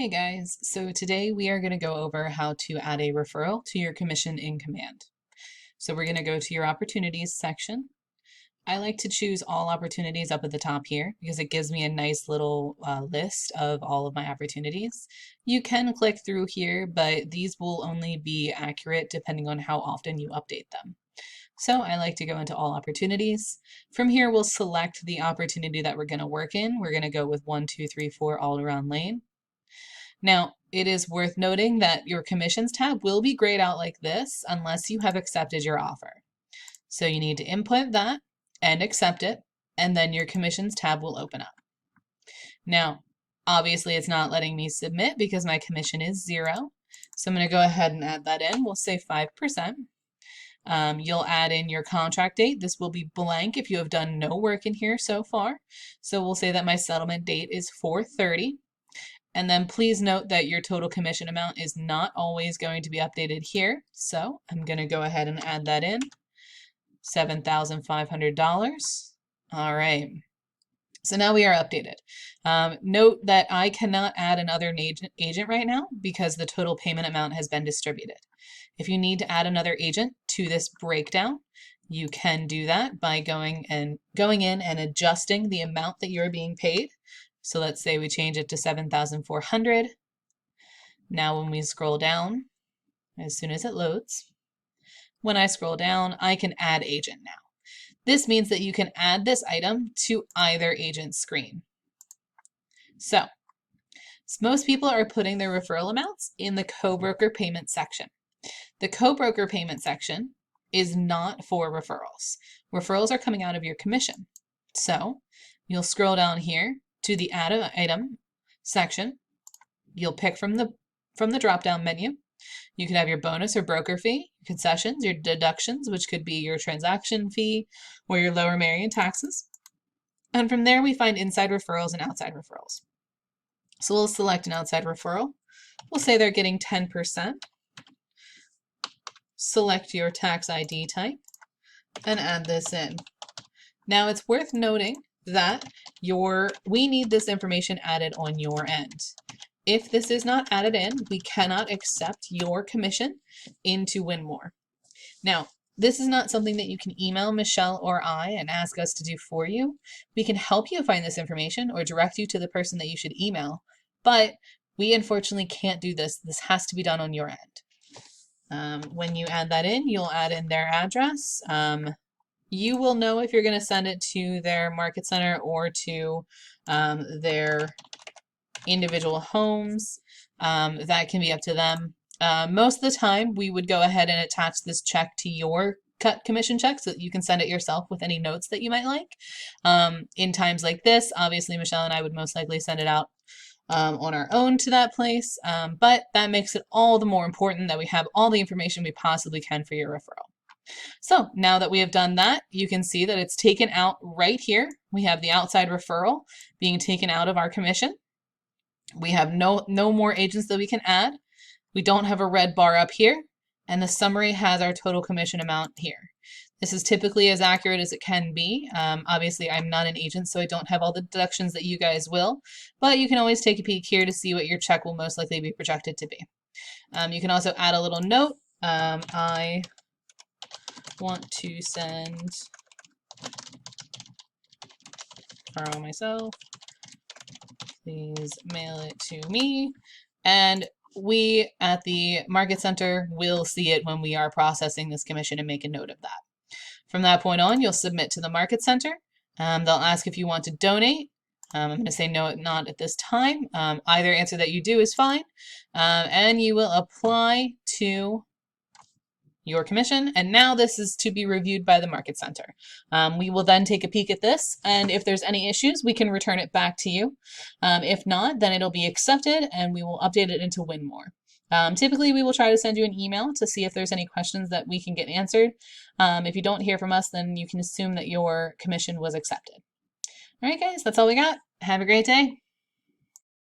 Hey guys, so today we are going to go over how to add a referral to your commission in command. So we're going to go to your opportunities section. I like to choose all opportunities up at the top here because it gives me a nice little list of all of my opportunities. You can click through here, but these will only be accurate depending on how often you update them. So I like to go into all opportunities. From here, we'll select the opportunity that we're going to work in. We're going to go with 1, 2, 3, 4 all around lane. Now, it is worth noting that your commissions tab will be grayed out like this unless you have accepted your offer. So you need to input that and accept it, and then your commissions tab will open up. Now, obviously it's not letting me submit because my commission is 0. So I'm going to go ahead and add that in. We'll say 5%. You'll add in your contract date. This will be blank if you have done no work in here so far. So we'll say that my settlement date is 4/30. And then please note that your total commission amount is not always going to be updated here. So I'm going to go ahead and add that in, $7,500. All right. So now we are updated. Note that I cannot add another agent right now because the total payment amount has been distributed. If you need to add another agent to this breakdown, you can do that by going in and adjusting the amount that you're being paid. So let's say we change it to 7,400. Now when we scroll down, as soon as it loads, when I scroll down, I can add agent now. This means that you can add this item to either agent's screen. So most people are putting their referral amounts in the co-broker payment section. The co-broker payment section is not for referrals. Referrals are coming out of your commission. So you'll scroll down here to the add item section. You'll pick from the drop-down menu. You can have your bonus or broker fee, concessions, your deductions, which could be your transaction fee or your lower Marion taxes. And from there, we find inside referrals and outside referrals. So we'll select an outside referral. We'll say they're getting 10%. Select your tax ID type and add this in. Now it's worth noting that we need this information added on your end. If this is not added in, we cannot accept your commission into Win More. Now, this is not something that you can email Michelle or I and ask us to do for you. We can help you find this information or direct you to the person that you should email, but we unfortunately can't do this. This has to be done on your end. When you add that in, you'll add in their address. You will know if you're going to send it to their market center or to their individual homes. That can be up to them. Most of the time, we would go ahead and attach this check to your cut commission check so that you can send it yourself with any notes that you might like. In times like this, obviously, Michelle and I would most likely send it out on our own to that place, but that makes it all the more important that we have all the information we possibly can for your referral. So now that we have done that, you can see that it's taken out right here. We have the outside referral being taken out of our commission. We have no more agents that we can add. We don't have a red bar up here, and the summary has our total commission amount here. This is typically as accurate as it can be. Obviously, I'm not an agent, so I don't have all the deductions that you guys will, but you can always take a peek here to see what your check will most likely be projected to be. You can also add a little note. I want to send Carl myself. Please mail it to me. And we at the market center will see it when we are processing this commission and make a note of that. From that point on, you'll submit to the market center. They'll ask if you want to donate. I'm going to say no, not at this time. Either answer that you do is fine. And you will apply to your commission, and now this is to be reviewed by the market center. We will then take a peek at this, and if there's any issues, we can return it back to you. If not, then it'll be accepted, and we will update it into Win More. Typically, we will try to send you an email to see if there's any questions that we can get answered. If you don't hear from us, then you can assume that your commission was accepted. All right, guys, that's all we got. Have a great day.